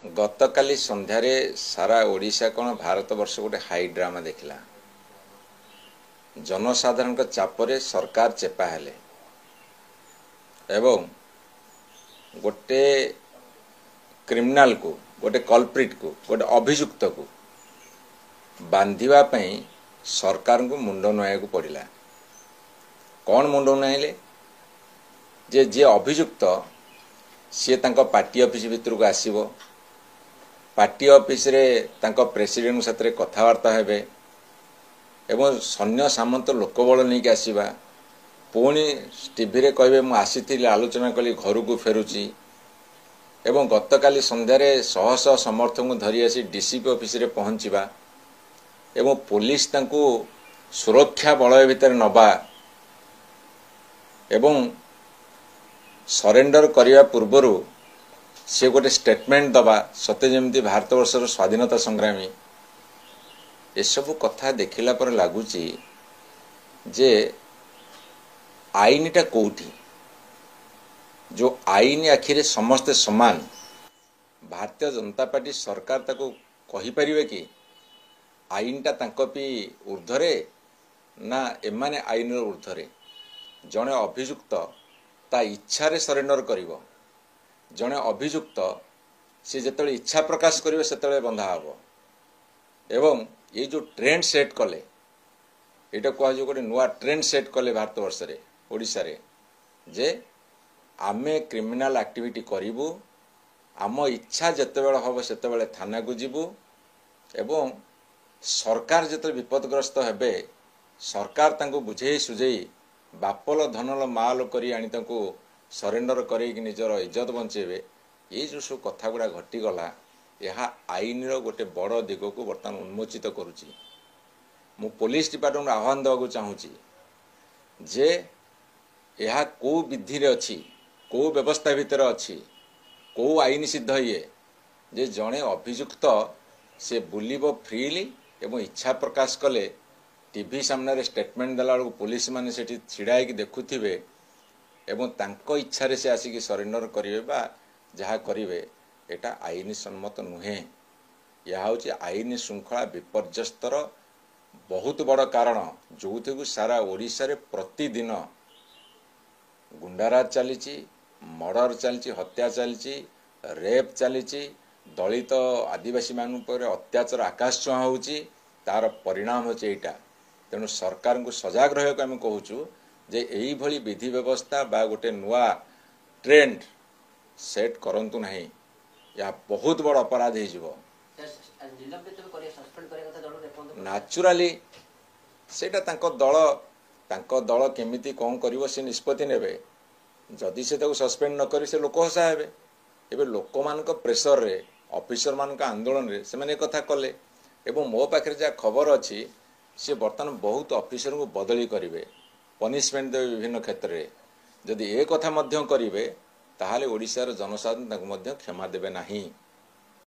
गतकाली संध्यारे सारा ओडिशा कौन भारत वर्ष गोटे हाई ड्रामा देखला। जनसाधारण चापरे सरकार चेपा हेले एवं गोटे क्रिमिनाल को गोटे कल्प्रिट को गोटे अभियुक्त को बांधिबा पई सरकार को मुंड नुआया को पड़िला। कौन मुंड नुआइले जे जे अभियुक्त सी तांको पार्टी ऑफिस भितर को आसीबो, पार्टी ऑफिस रे तांको प्रेसिडेंट साथे कथबार्ता हेबे एवं सैन्य सामंत लोकबल नहीं आसवा, पुणी टीवी रे कहबे मु आसीथिली आलोचना कली घर को फेरुची एवं गतकाली संध्यारे शह शह समर्थक को धरी आसी डीसीपी ऑफिस रे पहुंचीबा एवं पुलिस तांको सुरक्षा बलय भितर नबा एवं सरेंडर करने पूर्वर से गोटे स्टेटमेंट दबा सत्य जमी भारत वर्षर स्वाधीनता संग्रामी एसबू कथा देखला पर लगुच जे आईनटा कोठी जो आईन आखिरे समस्ते समान। भारतीय जनता पार्टी सरकार ताको कहि परिबे कि आईनटा तांको पी ऊर्ध्वरे ना एमाने आईन ऊर्ध्वरे। जने अभियुक्त ता इच्छा रे सरेंडर करिवो, जने अभियुक्त से जेतले इच्छा प्रकाश करिवे सेतले बंधा हबो। एवं ये जो ट्रेंड सेट कले एटा कह जो गोटे नुआ ट्रेंड सेट कले भारत वर्ष रे ओडिसा रे जे आमे क्रिमिनल एक्टिविटी करिवु, आम इच्छा जेतेबेले हबो सेतेबेले थाना को जिवु एवं सरकार जेते विपदग्रस्त हेबे सरकार तांको बुझेई सुझेई बापल धनल माल करी आनी तांको सरेंडर करें कि निजर इज्जत बंचेबे। ये जो सब कथा गुड़ा घटीगला यह आईन गोटे बड़ दिग को बर्तमान उन्मोचित करुच्ची। मु पुलिस डिपार्टमेंट आह्वान देवाक चाहूँगी जे यह को विधि रे अच्छी, को व्यवस्था भितर अच्छी, को आईन सिद्ध ये जे जड़े अभियुक्त से बुलिब फ्रीली एवं इच्छा प्रकाश कले टीवी सामने स्टेटमेंट देला बेलू पुलिस माने सेठी छिड़ा होकर देखुथिबे एवं तांको इच्छा रे से आसिक सरेंडर करिवे बा जहा करिवे एटा आईन सम्मत नुहे। यह हूँ आईन श्रृंखला विपर्यस्तर बहुत बड़ कारण जो थी सारा ओडिशा रे प्रतिदिन गुंडाराज चली, मर्डर चली, हत्या चली, रेप चली, दलित आदिवासी मान पर अत्याचार आकाश छुआ होची। तार परिणाम होचे एटा। तेणु सरकार को सजग रहा आम कहूँ जे यही भली विधि व्यवस्था बा गोटे नुआ ट्रेंड सेट करंतु नहीं, या बहुत बड़ अपराध हो नाचुराली सेटा तांको दल केमिति कौन करिवो से निष्पत्ति नेबे। जदि से ताको सस्पेंड न करी से लोक हसा हेबे। एबे लोक मानक प्रेशर रे ऑफिसर मानक आंदोलन रे से माने कथा कले एवं मो पाखरे जा खबर अछि से बर्तमान बहुत ऑफिसर को बदली करिवे, पनिशमेंट देवे विभिन्न क्षेत्र में। जदि ए कथा मध्य करिवे ताहाले ओडिशार जनसाधारण ताको मध्य क्षमा देबे नाही।